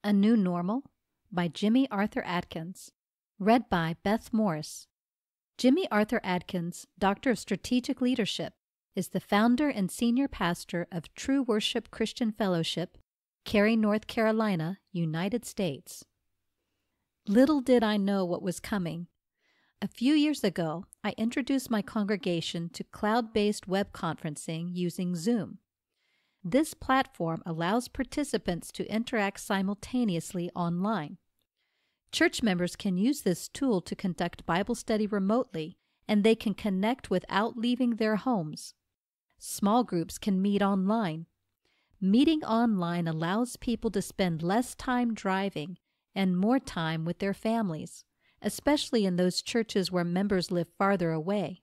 A New Normal by Jimmy Arthur Atkins. Read by Beth Morris. Jimmy Arthur Atkins, Doctor of Strategic Leadership, is the founder and senior pastor of True Worship Christian Fellowship, Cary, North Carolina, United States. Little did I know what was coming. A few years ago, I introduced my congregation to cloud-based web conferencing using Zoom. This platform allows participants to interact simultaneously online. Church members can use this tool to conduct Bible study remotely, and they can connect without leaving their homes. Small groups can meet online. Meeting online allows people to spend less time driving and more time with their families, especially in those churches where members live farther away.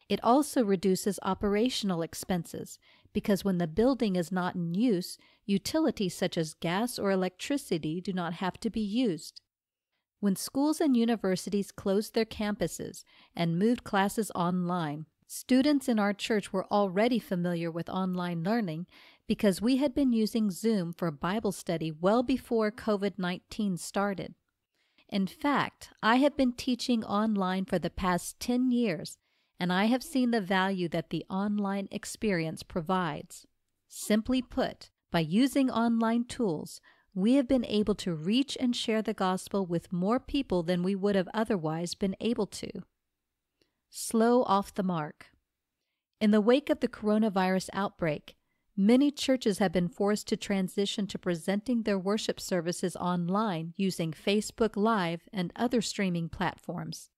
It also reduces operational expenses because when the building is not in use, utilities such as gas or electricity do not have to be used. When schools and universities closed their campuses and moved classes online, students in our church were already familiar with online learning because we had been using Zoom for Bible study well before COVID-19 started. In fact, I have been teaching online for the past 10 years, and I have seen the value that the online experience provides. Simply put, by using online tools, we have been able to reach and share the gospel with more people than we would have otherwise been able to. Slow off the mark. In the wake of the coronavirus outbreak, many churches have been forced to transition to presenting their worship services online using Facebook Live and other streaming platforms.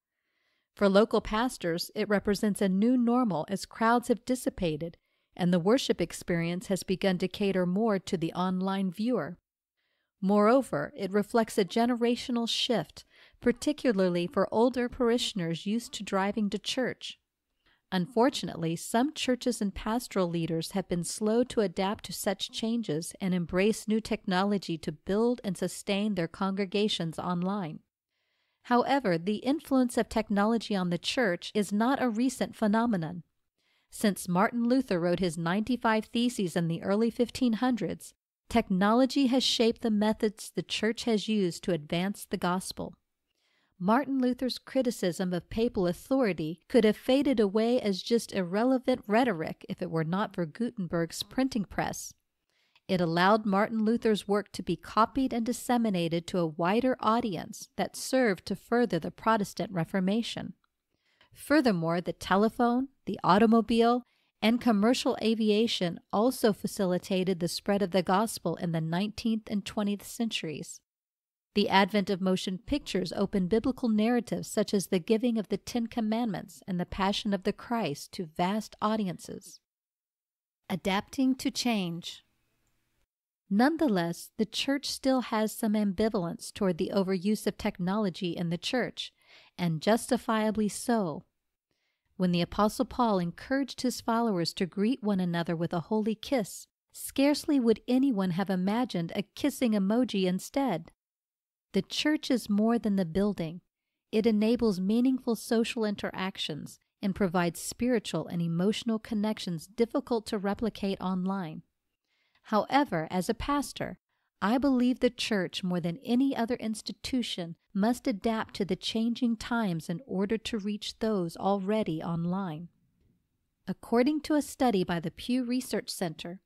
For local pastors, it represents a new normal as crowds have dissipated and the worship experience has begun to cater more to the online viewer. Moreover, it reflects a generational shift, particularly for older parishioners used to driving to church. Unfortunately, some churches and pastoral leaders have been slow to adapt to such changes and embrace new technology to build and sustain their congregations online. However, the influence of technology on the church is not a recent phenomenon. Since Martin Luther wrote his 95 Theses in the early 1500s, technology has shaped the methods the church has used to advance the gospel. Martin Luther's criticism of papal authority could have faded away as just irrelevant rhetoric if it were not for Gutenberg's printing press. It allowed Martin Luther's work to be copied and disseminated to a wider audience that served to further the Protestant Reformation. Furthermore, the telephone, the automobile, and commercial aviation also facilitated the spread of the gospel in the 19th and 20th centuries. The advent of motion pictures opened biblical narratives such as the giving of the Ten Commandments and the Passion of the Christ to vast audiences. Adapting to change. Nonetheless, the church still has some ambivalence toward the overuse of technology in the church, and justifiably so. When the Apostle Paul encouraged his followers to greet one another with a holy kiss, scarcely would anyone have imagined a kissing emoji instead. The church is more than the building. It enables meaningful social interactions and provides spiritual and emotional connections difficult to replicate online. However, as a pastor, I believe the church, more than any other institution, must adapt to the changing times in order to reach those already online. According to a study by the Pew Research Center,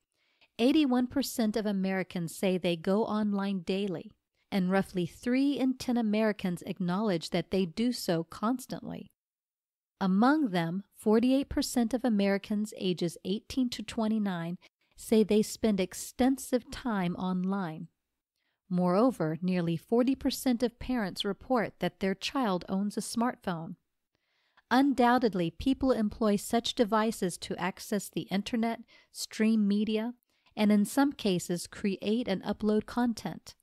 81% of Americans say they go online daily, and roughly 3 in 10 Americans acknowledge that they do so constantly. Among them, 48% of Americans ages 18 to 29 say they spend extensive time online. Moreover, nearly 40% of parents report that their child owns a smartphone. Undoubtedly, people employ such devices to access the internet, stream media, and in some cases create and upload content.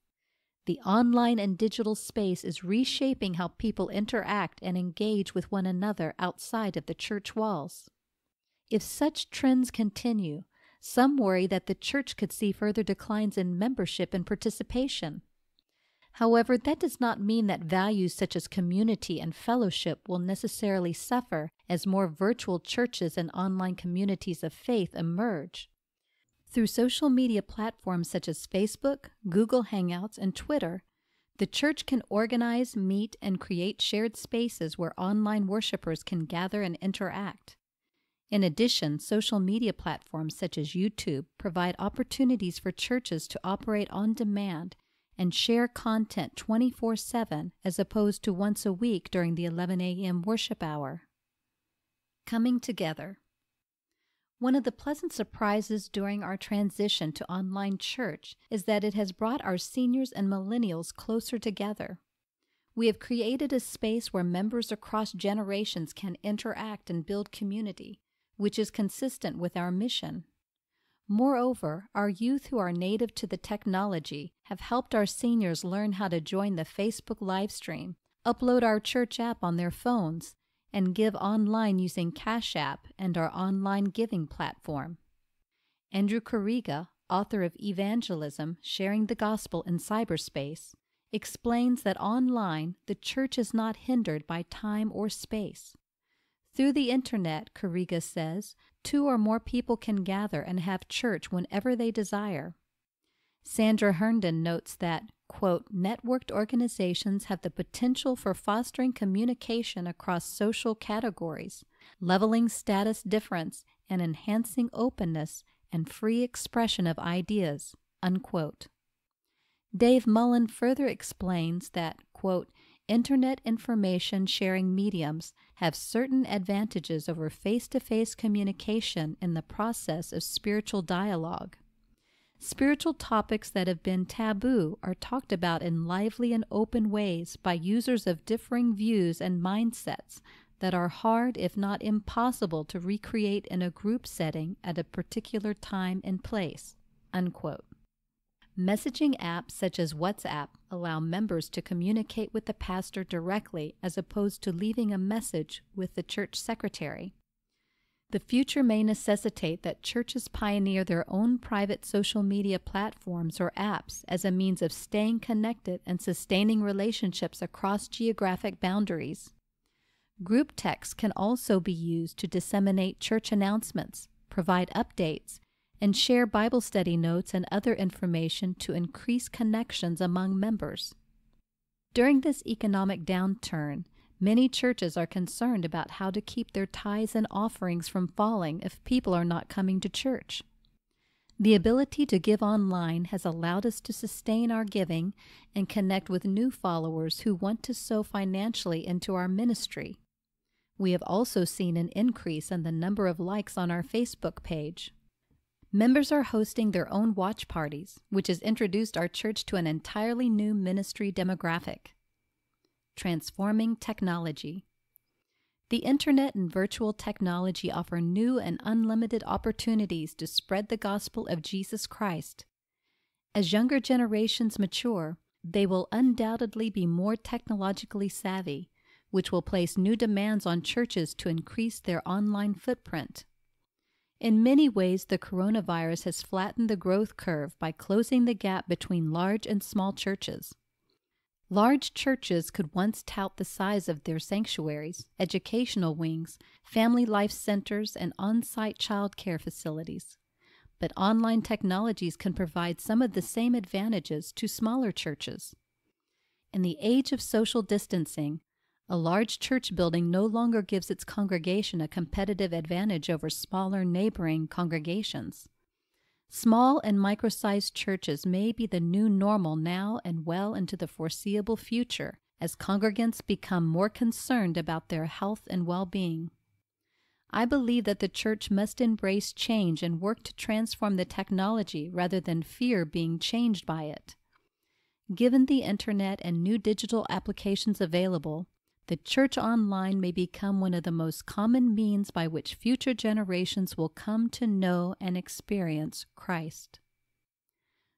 The online and digital space is reshaping how people interact and engage with one another outside of the church walls. If such trends continue, some worry that the church could see further declines in membership and participation. However, that does not mean that values such as community and fellowship will necessarily suffer as more virtual churches and online communities of faith emerge. Through social media platforms such as Facebook, Google Hangouts, and Twitter, the church can organize, meet, and create shared spaces where online worshipers can gather and interact. In addition, social media platforms such as YouTube provide opportunities for churches to operate on demand and share content 24/7 as opposed to once a week during the 11 a.m. worship hour. Coming together. One of the pleasant surprises during our transition to online church is that it has brought our seniors and millennials closer together. We have created a space where members across generations can interact and build community, which is consistent with our mission. Moreover, our youth who are native to the technology have helped our seniors learn how to join the Facebook live stream, upload our church app on their phones, and give online using Cash App and our online giving platform. Andrew Carriga, author of Evangelism, Sharing the Gospel in Cyberspace, explains that online the church is not hindered by time or space. Through the internet, Carriga says, 2 or more people can gather and have church whenever they desire. Sandra Herndon notes that, quote, networked organizations have the potential for fostering communication across social categories, leveling status difference, and enhancing openness and free expression of ideas, unquote. Dave Mullen further explains that, quote, internet information sharing mediums have certain advantages over face-to-face communication in the process of spiritual dialogue. Spiritual topics that have been taboo are talked about in lively and open ways by users of differing views and mindsets that are hard, if not impossible, to recreate in a group setting at a particular time and place, unquote. Messaging apps such as WhatsApp allow members to communicate with the pastor directly as opposed to leaving a message with the church secretary. The future may necessitate that churches pioneer their own private social media platforms or apps as a means of staying connected and sustaining relationships across geographic boundaries. Group text can also be used to disseminate church announcements, provide updates, and share Bible study notes and other information to increase connections among members. During this economic downturn, many churches are concerned about how to keep their tithes and offerings from falling if people are not coming to church. The ability to give online has allowed us to sustain our giving and connect with new followers who want to sow financially into our ministry. We have also seen an increase in the number of likes on our Facebook page. Members are hosting their own watch parties, which has introduced our church to an entirely new ministry demographic. Transforming technology. The internet and virtual technology offer new and unlimited opportunities to spread the gospel of Jesus Christ. As younger generations mature, they will undoubtedly be more technologically savvy, which will place new demands on churches to increase their online footprint. In many ways, the coronavirus has flattened the growth curve by closing the gap between large and small churches. Large churches could once tout the size of their sanctuaries, educational wings, family life centers, and on-site child care facilities. But online technologies can provide some of the same advantages to smaller churches. In the age of social distancing, a large church building no longer gives its congregation a competitive advantage over smaller neighboring congregations. Small and micro-sized churches may be the new normal now and well into the foreseeable future as congregants become more concerned about their health and well-being. I believe that the church must embrace change and work to transform the technology rather than fear being changed by it. Given the internet and new digital applications available, the church online may become one of the most common means by which future generations will come to know and experience Christ.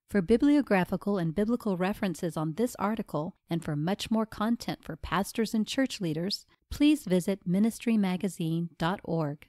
For bibliographical and biblical references on this article, and for much more content for pastors and church leaders, please visit ministrymagazine.org.